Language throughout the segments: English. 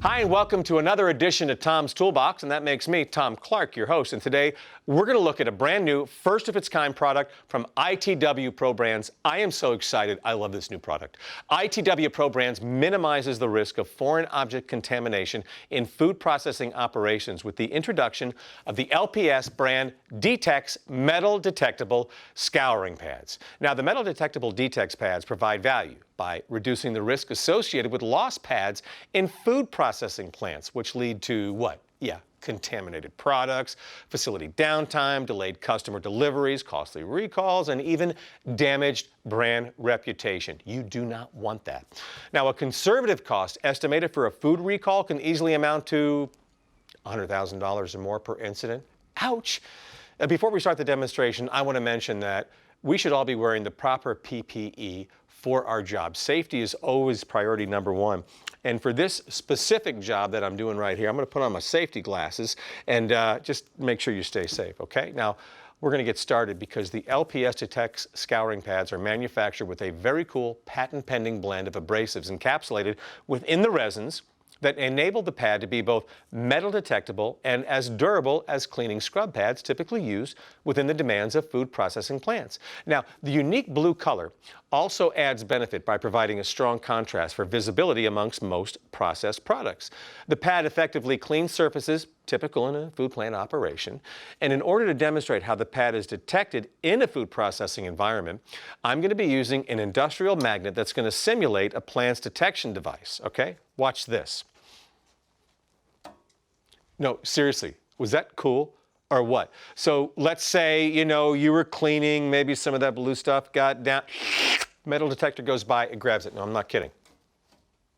Hi, and welcome to another edition of Tom's Toolbox, and that makes me, Tom Clark, your host. And today, we're going to look at a brand new, first-of-its-kind product from ITW Pro Brands. I am so excited. I love this new product. ITW Pro Brands minimizes the risk of foreign object contamination in food processing operations with the introduction of the LPS brand DETEX metal detectable scouring pads. Now, the metal detectable DETEX pads provide value by reducing the risk associated with lost pads in food processing plants, which lead to what? Yeah, contaminated products, facility downtime, delayed customer deliveries, costly recalls, and even damaged brand reputation. You do not want that. Now, a conservative cost estimated for a food recall can easily amount to $100,000 or more per incident. Ouch! Before we start the demonstration, I want to mention that we should all be wearing the proper PPE for our job. Safety is always priority number one. And for this specific job that I'm doing right here, I'm going to put on my safety glasses and just make sure you stay safe, okay? Now, we're going to get started because the LPS DETEX scouring pads are manufactured with a very cool patent-pending blend of abrasives encapsulated within the resins that enable the pad to be both metal detectable and as durable as cleaning scrub pads typically used within the demands of food processing plants. Now, the unique blue color also adds benefit by providing a strong contrast for visibility amongst most processed products. The pad effectively cleans surfaces typical in a food plant operation. And in order to demonstrate how the pad is detected in a food processing environment, I'm going to be using an industrial magnet that's going to simulate a plant's detection device, okay? Watch this. No, seriously, was that cool or what? So let's say, you were cleaning, maybe some of that blue stuff got down, metal detector goes by, it grabs it. No, I'm not kidding.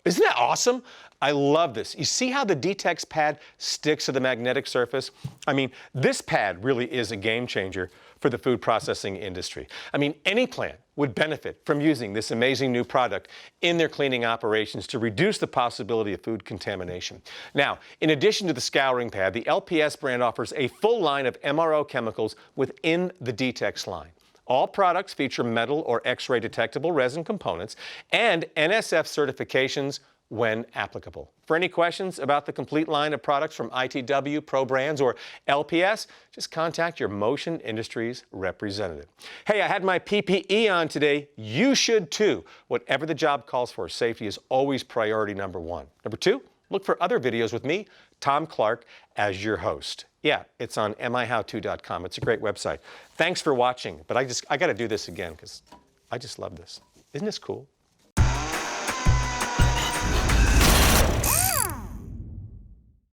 Isn't that awesome? I love this. You see how the DETEX pad sticks to the magnetic surface? I mean, this pad really is a game changer for the food processing industry. I mean, any plant would benefit from using this amazing new product in their cleaning operations to reduce the possibility of food contamination. Now, in addition to the scouring pad, the LPS brand offers a full line of MRO chemicals within the DETEX line. All products feature metal or X-ray detectable resin components and NSF certifications when applicable. For any questions about the complete line of products from ITW Pro Brands or LPS, just contact your Motion Industries representative. Hey, I had my PPE on today. You should too. Whatever the job calls for, safety is always priority number one. Number two, look for other videos with me, Tom Clark, as your host. Yeah, it's on mihowto.com. It's a great website. Thanks for watching, but I got to do this again because I just love this. Isn't this cool?